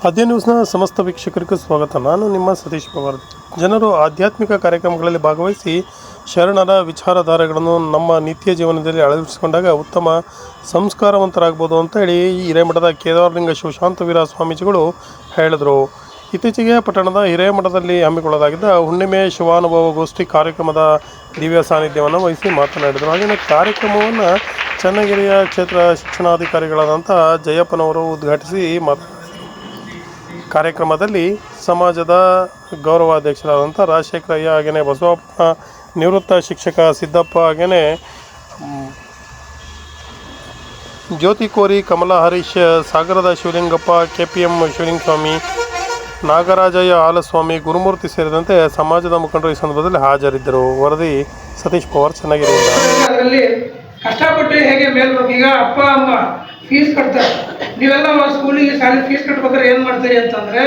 ಆದ್ಯ ನ್ಯೂಸ್ನ ಸಮಸ್ತ ವೀಕ್ಷಕರಿಗೂ ಸ್ವಾಗತ. ನಾನು ನಿಮ್ಮ ಸತೀಶ್ ಪವಾರ್. ಜನರು ಆಧ್ಯಾತ್ಮಿಕ ಕಾರ್ಯಕ್ರಮಗಳಲ್ಲಿ ಭಾಗವಹಿಸಿ ಶರಣರ ವಿಚಾರಧಾರೆಗಳನ್ನು ನಮ್ಮ ನಿತ್ಯ ಜೀವನದಲ್ಲಿ ಅಳವಡಿಸಿಕೊಂಡಾಗ ಉತ್ತಮ ಸಂಸ್ಕಾರವಂತರಾಗ್ಬೋದು ಅಂತ ಹೇಳಿ ಹಿರೇಮಠದ ಕೇದಾರಲಿಂಗ ಶಿವಶಾಂತವೀರ ಸ್ವಾಮೀಜಿಗಳು ಹೇಳಿದರು. ಇತ್ತೀಚೆಗೆ ಪಟ್ಟಣದ ಹಿರೇಮಠದಲ್ಲಿ ಹಮ್ಮಿಕೊಳ್ಳಲಾಗಿದ್ದ ಹುಣ್ಣಿಮೆ ಶಿವಾನುಭವ ಗೋಷ್ಠಿ ಕಾರ್ಯಕ್ರಮದ ದಿವ್ಯ ಸಾನ್ನಿಧ್ಯವನ್ನು ವಹಿಸಿ ಮಾತನಾಡಿದರು. ಹಾಗೆಯೇ ಕಾರ್ಯಕ್ರಮವನ್ನು ಚನ್ನಗಿರಿಯ ಕ್ಷೇತ್ರ ಶಿಕ್ಷಣಾಧಿಕಾರಿಗಳಾದಂಥ ಜಯಪ್ಪನವರು ಉದ್ಘಾಟಿಸಿ ಕಾರ್ಯಕ್ರಮದಲ್ಲಿ ಸಮಾಜದ ಗೌರವಾಧ್ಯಕ್ಷರಾದಂಥ ರಾಜಶೇಖರಯ್ಯ, ಹಾಗೆಯೇ ಬಸವಪ್ಪ, ನಿವೃತ್ತ ಶಿಕ್ಷಕ ಸಿದ್ದಪ್ಪ, ಹಾಗೆಯೇ ಜ್ಯೋತಿ ಕೋರಿ, ಕಮಲಾ ಹರೀಶ್, ಸಾಗರದ ಶಿವಲಿಂಗಪ್ಪ, KPM ಶಿವಲಿಂಗಸ್ವಾಮಿ, ನಾಗರಾಜಯ್ಯ ಆಲಸ್ವಾಮಿ, ಗುರುಮೂರ್ತಿ ಸೇರಿದಂತೆ ಸಮಾಜದ ಮುಖಂಡರು ಈ ಸಂದರ್ಭದಲ್ಲಿ ಹಾಜರಿದ್ದರು. ವರದಿ ಸತೀಶ್ ಪವಾರ್, ಚೆನ್ನಾಗಿರುವುದಿಲ್ಲ. ಅದರಲ್ಲಿ ಕಷ್ಟಪಟ್ಟು ಹೇಗೆ ಮೇಲ್ಬೇಕು. ಈಗ ಅಪ್ಪ ಅಮ್ಮ ಫೀಸ್ ಕಟ್ತಾರೆ, ನೀವೆಲ್ಲ ಸ್ಕೂಲಿಗೆ ಶಾಲೆ ಫೀಸ್ ಕಟ್ಬೇಕಾದ್ರೆ ಏನು ಮಾಡ್ತೀರಿ ಅಂತಂದರೆ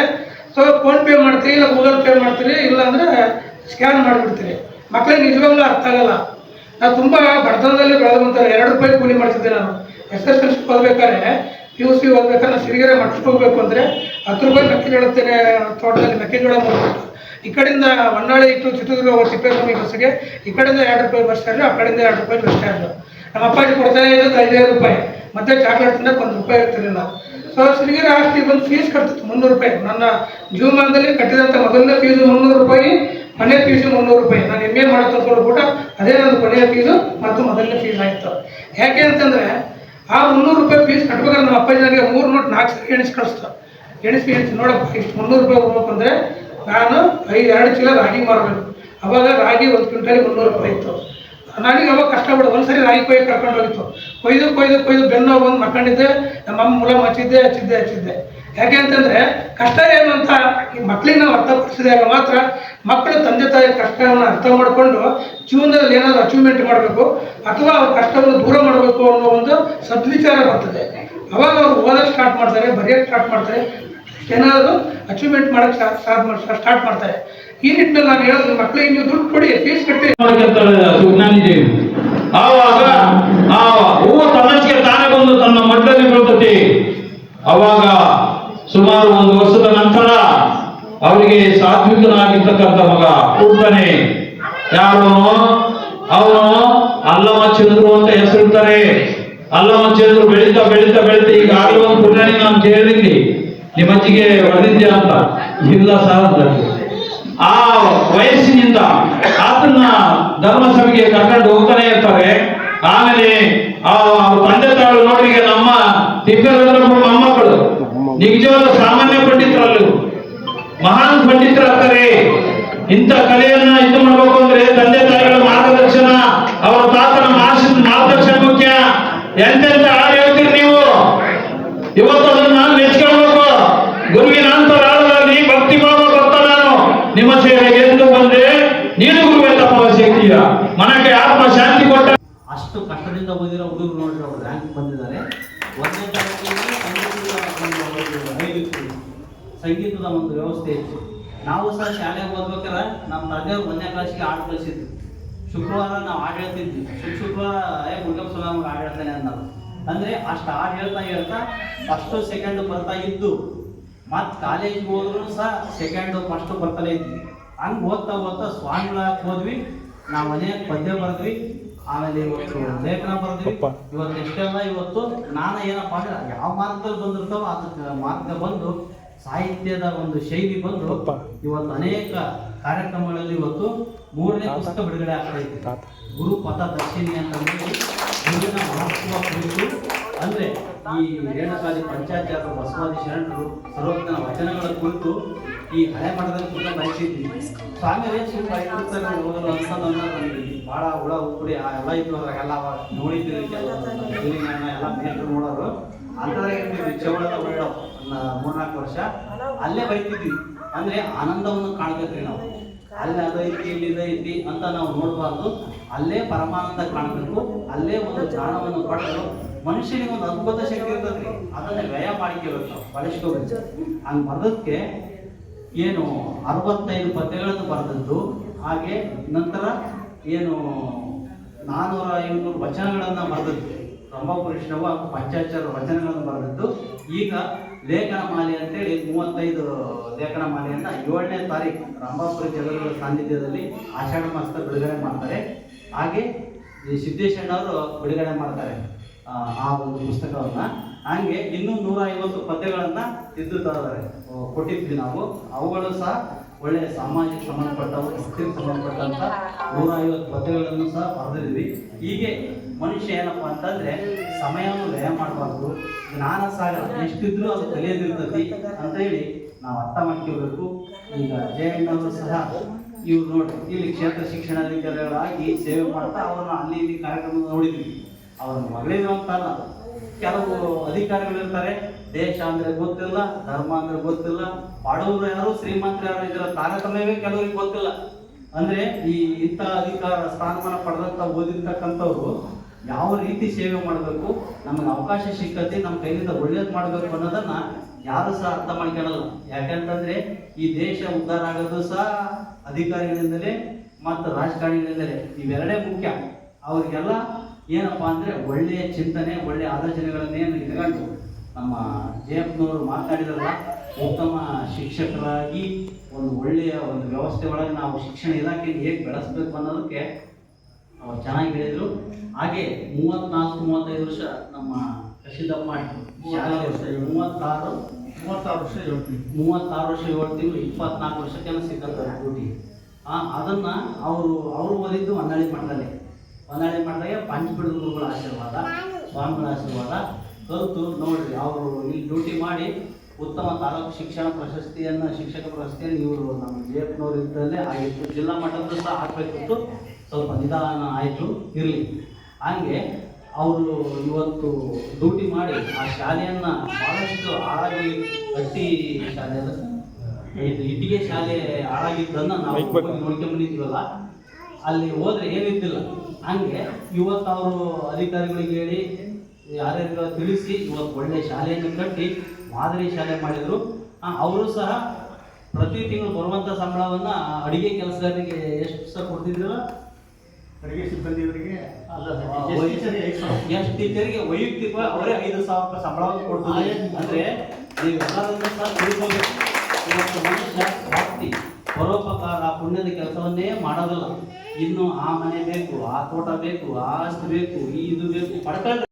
ಫೋನ್ಪೇ ಮಾಡ್ತೀರಿ, ಇಲ್ಲ ಗೂಗಲ್ ಪೇ ಮಾಡ್ತೀರಿ, ಇಲ್ಲಾಂದರೆ ಸ್ಕ್ಯಾನ್ ಮಾಡಿಬಿಡ್ತೀರಿ. ಮಕ್ಕಳಿಗೆ ನಿಜವಾಗ್ಲೂ ಅರ್ಥ ಆಗಲ್ಲ. ನಾವು ತುಂಬ ಬಡತನದಲ್ಲಿ ಬೆಳೆದಂತಾರೆ. 2 ರೂಪಾಯಿ ಕೂಲಿ ಮಾಡ್ತಿದ್ದೆ ನಾನು. SSLC ಓದಬೇಕಾದ್ರೆ, PUC ಓದಬೇಕಾದ್ರೆ ನಾನು ಸಿರಿಗೆರೆ ಮಟ್ಟಕ್ಕೆ ಹೋಗಬೇಕು ಅಂದರೆ 10 ರೂಪಾಯಿ ಮೆಕ್ಕೆಜೋಳ ತೋಟದಲ್ಲಿ ಮೆಕ್ಕೆಜೋಳ ಮಾಡ್ಬಿಟ್ಟು ಈ ಕಡೆಯಿಂದ ಹೊನ್ನಾಳಿ ಇಟ್ಟು ಚಿತ್ರದುರ್ಗ ಹೋಗೋ ತಿಪ್ಪೇಸ್ವಾಮಿ ಬಸ್ಸಿಗೆ ಈ ಕಡೆಯಿಂದ 2 ರೂಪಾಯಿ ಬಸ್ ಚಾರ್ಜು, ಆ ಕಡೆಯಿಂದ 2 ರೂಪಾಯಿ ಬಸ್ ಚಾರ್ಜು. ನಮ್ಮ ಅಪ್ಪಾಜಿ ಕೊಡ್ತಾ ಇದ್ದು 5 ರೂಪಾಯಿ, ಮತ್ತೆ ಚಾಕ್ಲೇಟ್ ತಿನ್ನಕ್ಕೆ 1 ರೂಪಾಯಿ ಇರ್ತಿರಲಿಲ್ಲ. ಸೊ ಸಿರಿಗೆರೆ ಆಸ್ತಿ ಬಂದು ಫೀಸ್ ಕಟ್ತಿತ್ತು 300 ರೂಪಾಯಿ. ನನ್ನ ಜೀವಮಾನದಲ್ಲಿ ಕಟ್ಟಿದಂಥ ಮೊದಲನೇ ಫೀಸು 300 ರೂಪಾಯಿ, ಮನೆ ಫೀಸು 300 ರೂಪಾಯಿ. ನಾನು MA ಮಾಡೋ ತಂದ್ಕೊಂಡು ಅದೇ ನನ್ನ ಕೊನೆಯ ಫೀಸು ಮತ್ತು ಮೊದಲನೇ ಫೀಸ್ ಆಯಿತು. ಯಾಕೆ ಅಂತಂದರೆ ಆ 300 ರೂಪಾಯಿ ಫೀಸ್ ಕಟ್ಬೇಕಾದ್ರೆ ನಮ್ಮ ಅಪ್ಪಾಜಿ ನನಗೆ 3 ನೋಟ್ 4 ಸರಿ ಎಣಿಸಿ ಕಳಿಸ್ತು. ಎಣಿಸಿ ನೋಡಪ್ಪ, ಇಷ್ಟು 300 ರೂಪಾಯಿ ಹೋಗ್ಬೇಕು ಅಂದರೆ ನಾನು 2 ಚೀಲ ರಾಗಿ ಮಾರಬೇಕು. ಅವಾಗ ರಾಗಿ 1 ಕ್ವಿಂಟಲಿಗೆ 300 ರೂಪಾಯಿ ಇತ್ತು. ನನಗೆ ಅವಾಗ ಕಷ್ಟಪಡೋದು. ಒಂದ್ಸರಿ ರಾಗಿ ಕರ್ಕೊಂಡು ಹೋಗಿತ್ತು. ಕೊಯ್ದು ಬೆನ್ನು ಬಂದು ಮಕ್ಕಂಡಿದ್ದೆ. ನಮ್ಮಮ್ಮ ಮುಲ ಹಚ್ಚಿದ್ದೆ. ಯಾಕೆ ಅಂತಂದರೆ ಕಷ್ಟ ಏನು ಅಂತ ಈ ಮಕ್ಕಳಿಗೆ ನಾವು ಅರ್ಥಪಡಿಸಿದಾಗ ಮಾತ್ರ ಮಕ್ಕಳು ತಂದೆ ತಾಯಿ ಕಷ್ಟವನ್ನು ಅರ್ಥ ಮಾಡಿಕೊಂಡು ಜೀವನದಲ್ಲಿ ಏನಾದರೂ ಅಚೀವ್ಮೆಂಟ್ ಮಾಡಬೇಕು ಅಥವಾ ಅವ್ರ ಕಷ್ಟವನ್ನು ದೂರ ಮಾಡಬೇಕು ಅನ್ನೋ ಒಂದು ಸದ್ವಿಚಾರ ಬರ್ತದೆ. ಅವಾಗ ಅವ್ರು ಓದೋಕ್ಕೆ ಸ್ಟಾರ್ಟ್ ಮಾಡ್ತಾರೆ, ಬರೆಯೋಕ್ಕೆ ಸ್ಟಾರ್ಟ್ ಮಾಡ್ತಾರೆ, ಏನಾದರೂ ಅಚೀವ್ಮೆಂಟ್ ಮಾಡೋಕ್ಕೆ ಸ್ಟಾರ್ಟ್ ಮಾಡ್ತಾರೆ. ಈ ನಿಟ್ಟಿನಲ್ಲಿ ನಾನು ಹೇಳೋದು, ಮಕ್ಕಳಿಗೆ ನೀವು ದುಡ್ಡು ಕೊಡಿ, ಫೀಸ್ ಕಟ್ಟಿ. ಆವಾಗ ಆ ಹೂವು ತನ್ನಷ್ಟಕ್ಕೆ ತಾನೇ ಬಂದು ತನ್ನ ಮಡ್ಡಲ್ಲಿ ಬೀಳ್ತತಿ. ಅವಾಗ ಸುಮಾರು 1 ವರ್ಷದ ನಂತರ ಅವರಿಗೆ ಸಾತ್ವಿಕನಾಗಿರ್ತಕ್ಕಂಥ ಮಗ ಹುಡ್ತಾನೆ. ಯಾರು ಅವನು ಅಲ್ಲಮ ಚಂದ್ರು ಅಂತ ಹೆಸರಿರ್ತಾರೆ. ಅಲ್ಲಮ ಚಂದ್ರು ಬೆಳೀತಾ ಈಗಾಗಲೇ ಒಂದು ಪುರಾಣಿ ನಾನು ಕೇಳಿದ್ನಿ, ನಿಮ್ಮ ಅಜ್ಜಿಗೆ ಹೊಡೆದಿದ್ಯಾ ಅಂತ. ಇಲ್ಲ ಸರ್, ಆ ವಯಸ್ಸಿನಿಂದ ಆತನ್ನ ಧರ್ಮಸಭೆಗೆ ಕರ್ಕೊಂಡು ಹೋಗ್ತಾನೆ ಇರ್ತಾರೆ. ಆಮೇಲೆ ಆ ತಂದೆ ತಾಳು ನೋಡಿ, ಈಗ ನಮ್ಮ ತಿಪ್ಪೇಸ್ವಾಮಿ ಮೊಮ್ಮಕ್ಕಳು ನಿಜವಾದ ಸಾಮಾನ್ಯ ಪಂಡಿತರಲ್ಲೂ ಮಹಾನ್ ಪಂಡಿತರಾಗ್ತಾರೆ. ಇಂಥ ಕಲೆಯನ್ನ ಇದು ಮಾಡಬೇಕು ಅಂದ್ರೆ ತಂದೆ ತಾಯಿಗಳ ಮಾರ್ಗದರ್ಶನ, ಅವರ ತಾತನ ಮಾರ್ಗದರ್ಶನ ಮುಖ್ಯ. ಎಂತೆಂತ ಹಾಡು ಹೇಳ್ತೀರಿ ನೀವು. ಇವತ್ತು ಅದನ್ನ ನೆಚ್ಕೊಳ್ಬೇಕು. ಗುರುವಿನ ಅಂತರಾಳದಲ್ಲಿ ಭಕ್ತಿ ಭಾವ ಬರ್ತಾ ನಾನು ನಿಮ್ಮ ಸೇವೆಗೆ ಎಂದು ಬಂದೆ. ನೀನು ಗುರುವೇ ತಪ್ಪವ ಶಕ್ತಿಯ ಮನಕ್ಕೆ ಆತ್ಮ ಶಾಂತಿ ಕೊಟ್ಟ. ಅಷ್ಟು ಕಷ್ಟದಿಂದ ಬಂದಿರೋ ಹುಡುಗರು ನೋಡಿದ್ರೆ ಅವರು ರ್ಯಾಂಕ್ ಬಂದಿದ್ದಾರೆ. 1ನೇ ತರಗತಿಯಲ್ಲಿ ಸಂಗೀತದ ಒಂದು ವ್ಯವಸ್ಥೆ ಇತ್ತು. ನಾವು ಸಹ ಶಾಲೆಗೆ ಓದ್ಬೇಕಾದ್ರೆ ನಮ್ಮ ತಂದೆಯವರು 1ನೇ ಕ್ಲಾಸಿಗೆ ಹಾಡು ಕಲಿಸಿದ್ರು. ಶುಕ್ರವಾರ ನಾವು ಹಾಡು ಹೇಳ್ತಿದ್ವಿ. ಶುಕ್ರವಾರ ಮುರುಗಪ್ಪ ಸ್ವಾಮಿ ಹಾಡು ಹೇಳ್ತಾನೆ ಅನ್ನೋದು. ಅಂದರೆ ಅಷ್ಟು ಹಾಡು ಹೇಳ್ತಾ ಫಸ್ಟು ಸೆಕೆಂಡು ಬರ್ತಾ ಇದ್ದು, ಮತ್ತು ಕಾಲೇಜಿಗೆ ಹೋದ್ರೂ ಸಹ ಸೆಕೆಂಡು ಫಸ್ಟು ಬರ್ತಲೇ ಇದ್ವಿ. ಹಂಗೆ ಓದ್ತಾ ಸ್ವಾಮಿಗಳ ಹೋದ್ವಿ. ನಾವು ಮನೆಯಾಗ ಪದ್ಯ ಬರೆದ್ವಿ, ಆಮೇಲೆ ಇವತ್ತು ಲೇಖನ ಬರೆದ್ವಿ. ಇವತ್ತು ಎಷ್ಟೆಲ್ಲ ಇವತ್ತು ನಾನು ಏನಪ್ಪ ಅಂದ್ರೆ ಯಾವ ಮಾರ್ಗದಲ್ಲಿ ಬಂದಿರ್ತಾವೋ ಅದಕ್ಕೆ ಮಾರ್ಗ ಬಂದು ಸಾಹಿತ್ಯದ ಒಂದು ಶೈಲಿ ಬಂದು ಇವತ್ತು ಅನೇಕ ಕಾರ್ಯಕ್ರಮಗಳಲ್ಲಿ ಇವತ್ತು 3ನೇ ಪುಸ್ತಕ ಬಿಡುಗಡೆ ಆಗ್ತಾ ಇತ್ತು. ಗುರು ಪಥ ದರ್ಶಿನಿ ಅಂತ ಹೇಳಿ ಗುರುವಿನ ಮಹತ್ವ ಕುರಿತು, ಅಂದರೆ ಈ ರೇಣುಕಾದಿ ಪಂಚಾಚಾರ್ಯರು, ಬಸವಾದಿ ಶರಣರು, ಸರ್ವಜ್ಞನ ವಚನಗಳ ಕುರಿತು ಈ ಹಳೆ ಮಠದಲ್ಲಿ ಕೂಡ ಬರೆಸಿದ್ವಿ. ಸ್ವಾಮಿ ಸುಮ್ಮನೆ ಓದಲು ಅಂತಂದ್ರೆ ನನಗೆ ಭಾಳ ಹುಳ ಉಪ್ಪುಡಿ ಎಲ್ಲ ಇತ್ತು. ಅದ್ರಾಗೆಲ್ಲ ನೋಡಿದ್ದೀರಿ, ಎಲ್ಲ ಮೇಲ್ರು ನೋಡೋರು ಅಂಥದ್ರಾಗ ಇರ್ತಿದ್ವಿ. ಚೌಡದ ಒಳ್ಳೆ 3-4 ವರ್ಷ ಅಲ್ಲೇ ಬೈತಿದ್ವಿ. ಅಂದರೆ ಆನಂದವನ್ನು ಕಾಣ್ಬೇಕ್ರಿ ನಾವು. ಅಲ್ಲಿ ಅದೈತಿ ಇಲ್ಲಿ ಇದೈತಿ ಅಂತ ನಾವು ನೋಡಬಾರ್ದು. ಅಲ್ಲೇ ಪರಮಾನಂದ ಕಾಣಬೇಕು. ಅಲ್ಲೇ ಒಂದು ಜ್ಞಾನವನ್ನು ಪಡೆದು ಮನುಷ್ಯನಿಗೆ ಒಂದು ಅದ್ಭುತ ಶಕ್ತಿ ಇರ್ತದ್ರಿ. ಅದನ್ನೇ ವ್ಯಯ ಮಾಡಿಕೋಬೇಕು, ನಾವು ಬಳಸ್ಕೋಬೇಕು. ಹಂಗೆ ಬರೋದಕ್ಕೆ ಏನು 65 ಪದ್ಯಗಳನ್ನು ಬರೆದದ್ದು. ಹಾಗೆ ನಂತರ ಏನು 400-500 ವಚನಗಳನ್ನು ಬರೆದದ್ದು. ರಂಭಾಪುರಿ ಶ್ರವ ಪಂಚಾಚಾರ್ಯ ವಚನಗಳನ್ನು ಬರೆದದ್ದು. ಈಗ ಲೇಖನ ಮಾಲೆ ಅಂತೇಳಿ 35 ಲೇಖನ ಮಾಲೆಯನ್ನ 7ನೇ ತಾರೀಕು ರಂಭಾಪುರ ಜನರುಗಳ ಸಾನ್ನಿಧ್ಯದಲ್ಲಿ ಆಷಾಢ ಮಾಸದ ಬಿಡುಗಡೆ ಮಾಡ್ತಾರೆ. ಹಾಗೆ ಈ ಸಿದ್ದೇಶಣ್ಣವರು ಬಿಡುಗಡೆ ಮಾಡ್ತಾರೆ ಆ ಒಂದು ಪುಸ್ತಕವನ್ನ. ಹಂಗೆ ಇನ್ನೂ 150 ಪದ್ಯಗಳನ್ನ ತಿದ್ದು ತರಿದ್ದಾರೆ, ಕೊಟ್ಟಿದ್ವಿ ನಾವು. ಅವುಗಳು ಸಹ ಒಳ್ಳೆಯ ಸಾಮಾಜಿಕ ಸಂಬಂಧಪಟ್ಟವು, ಭಕ್ತಿಗೆ ಸಂಬಂಧಪಟ್ಟಂತ 150 ಪದ್ಯಗಳನ್ನು ಸಹ ಬರೆದಿದ್ವಿ. ಹೀಗೆ ಮನುಷ್ಯ ಏನಪ್ಪಾ ಅಂತಂದ್ರೆ ಸಮಯವನ್ನು ವ್ಯಯ ಮಾಡಬಾರ್ದು, ಜ್ಞಾನ ಸಾಗರ ಎಷ್ಟಿದ್ರು ಅದು ಕಲಿಯೋದಿರ್ತತಿ ಅಂತ ಹೇಳಿ ನಾವು ಅರ್ಥ ಮಾಡ್ಕೋಬೇಕು. ಈಗ ಜಯಣ್ಣವರು ಸಹ ಇವ್ರು ನೋಡಿ ಇಲ್ಲಿ ಕ್ಷೇತ್ರ ಶಿಕ್ಷಣಾಧಿಕಾರಿಗಳಾಗಿ ಸೇವೆ ಮಾಡ್ತಾ ಅವ್ರನ್ನ ಅಲ್ಲಿ ಇಲ್ಲಿ ಕಾರ್ಯಕ್ರಮ ನೋಡಿದ್ವಿ. ಅವ್ರನ್ನ ಮಗಳಿದ್ರು ಅಂತಲ್ಲ, ಕೆಲವು ಅಧಿಕಾರಿಗಳಿರ್ತಾರೆ, ದೇಶ ಅಂದ್ರೆ ಗೊತ್ತಿಲ್ಲ, ಧರ್ಮ ಅಂದ್ರೆ ಗೊತ್ತಿಲ್ಲ, ಬಡವರು ಯಾರು ಶ್ರೀಮಂತರು ಯಾರು ಇದರ ತಾರತಮ್ಯವೇ ಕೆಲವರಿಗೆ ಗೊತ್ತಿಲ್ಲ. ಅಂದ್ರೆ ಈ ಇಂಥ ಅಧಿಕಾರ ಸ್ಥಾನಮಾನ ಪಡೆದಂತ ಓದಿರ್ತಕ್ಕಂಥವ್ರು ಯಾವ ರೀತಿ ಸೇವೆ ಮಾಡಬೇಕು, ನಮಗೆ ಅವಕಾಶ ಸಿಕ್ಕತಿ, ನಮ್ಮ ಕೈಯಿಂದ ಒಳ್ಳೇದು ಮಾಡಬೇಕು ಅನ್ನೋದನ್ನ ಯಾರು ಸಹ ಅರ್ಥ ಮಾಡ್ಕೊಳ್ಳಲ್ಲ. ಯಾಕಂತಂದ್ರೆ ಈ ದೇಶ ಉದ್ಧಾರ ಆಗೋದು ಸಹ ಅಧಿಕಾರಿಗಳಿಂದಲೇ ಮತ್ತು ರಾಜಕಾರಣಿಗಳಿಂದಲೇ. ಇವೆರಡೇ ಮುಖ್ಯ. ಅವ್ರಿಗೆಲ್ಲ ಏನಪ್ಪಾ ಅಂದ್ರೆ ಒಳ್ಳೆಯ ಚಿಂತನೆ, ಒಳ್ಳೆಯ ಆಲೋಚನೆಗಳನ್ನೇನು ಇಟ್ಕೊಂಡು ನಮ್ಮ ಜಯಪ್ಪನವರು ಮಾತಾಡಿದ್ರಲ್ಲ, ಉತ್ತಮ ಶಿಕ್ಷಕರಾಗಿ ಒಂದು ಒಳ್ಳೆಯ ಒಂದು ವ್ಯವಸ್ಥೆ ಒಳಗೆ ನಾವು ಶಿಕ್ಷಣ ಇಲಾಖೆಯನ್ನು ಹೇಗೆ ಬೆಳೆಸಬೇಕು ಅನ್ನೋದಕ್ಕೆ ಅವ್ರು ಚೆನ್ನಾಗಿ ಹೇಳಿದ್ರು. ಹಾಗೆ 34-35 ವರ್ಷ ನಮ್ಮ ಕಶಿದಮ್ಮ ಶಾಲೆ 36 ವರ್ಷ 7 ತಿಂಗಳು 24 ವರ್ಷಕ್ಕೆಲ್ಲ ಸಿಕ್ಕಂತಾರೆ ಡ್ಯೂಟಿ. ಅದನ್ನ ಅವರು ಓದಿದ್ದು ಹೊನ್ನಾಳಿ ಮಠದಲ್ಲಿ. ಹೊನ್ನಾಳಿ ಮಠದಾಗ ಪಂಚಪೀಠದ ಗುರುಗಳ ಆಶೀರ್ವಾದ, ಸ್ವಾಮಿಗಳ ಆಶೀರ್ವಾದ ಕಲಿತು ನೋಡ್ರಿ ಅವರು ಇಲ್ಲಿ ಡ್ಯೂಟಿ ಮಾಡಿ ಉತ್ತಮ ತಾಲೂಕು ಶಿಕ್ಷಣ ಪ್ರಶಸ್ತಿಯನ್ನು, ಶಿಕ್ಷಕ ಪ್ರಶಸ್ತಿಯನ್ನು ಇವರು ನಮ್ಮ ಜೆಎಫ್ನವ್ರು ಇದ್ದಲ್ಲೇ ಆಗಿತ್ತು. ಜಿಲ್ಲಾ ಮಟ್ಟದ್ದು ಸಹ ಆಗಬೇಕಿತ್ತು, ಸ್ವಲ್ಪ ನಿಧಾನ ಆಯಿತು, ಇರಲಿ. ಹಾಗೆ ಅವರು ಇವತ್ತು ಡ್ಯೂಟಿ ಮಾಡಿ ಆ ಶಾಲೆಯನ್ನು ಭಾಳಷ್ಟು ಹಾಳಾಗಿ ಕಟ್ಟಿ ಶಾಲೆ ಇಟ್ಟಿಗೆ ಶಾಲೆ ಹಾಳಾಗಿದ್ದನ್ನು ನಾವು ನೋಡ್ಕೊಂಡ್ಬಂದಿದ್ದೀವಲ್ಲ, ಅಲ್ಲಿ ಹೋದ್ರೆ ಏನಿದ್ದಿಲ್ಲ. ಹಂಗೆ ಇವತ್ತು ಅವರು ಅಧಿಕಾರಿಗಳಿಗೆ ಹೇಳಿ ಯಾರ್ಯಾರು ತಿಳಿಸಿ ಇವತ್ತು ಒಳ್ಳೆ ಶಾಲೆಯನ್ನು ಕಟ್ಟಿ ಮಾದರಿ ಶಾಲೆ ಮಾಡಿದ್ರು. ಅವರು ಸಹ ಪ್ರತಿ ತಿಂಗಳು ಬರುವಂತ ಸಂಬಳವನ್ನ ಅಡಿಗೆ ಕೆಲಸಗಾರರಿಗೆ ಎಷ್ಟು ಸಹ ಕೊಡ್ತಿದ್ರಲ್ಲ, ಅಡಿಗೆ ಸಿಬ್ಬಂದಿಯವರಿಗೆ ಎಷ್ಟು ಟೀಚರಿಗೆ ವೈಯಕ್ತಿಕ ಅವರೇ 5,000 ರೂಪಾಯಿ ಸಂಬಳವನ್ನು ಕೊಡ್ತಾರೆ. ಅಂದ್ರೆ ನೀವೆಲ್ಲರನ್ನು ಸಹ ತಿಳ್ಕೊಬೇಕು. ಇವತ್ತು ಮನುಷ್ಯ ಭಕ್ತಿ ಪರೋಪಕಾರ ಪುಣ್ಯದ ಕೆಲಸವನ್ನೇ ಮಾಡೋದಿಲ್ಲ. ಇನ್ನು ಆ ಮನೆ ಬೇಕು, ಆ ತೋಟ ಬೇಕು, ಆ ಆಸ್ತಿ ಬೇಕು, ಇದು ಬೇಕು, ಪಡ್ಕೊಂಡ್ರೆ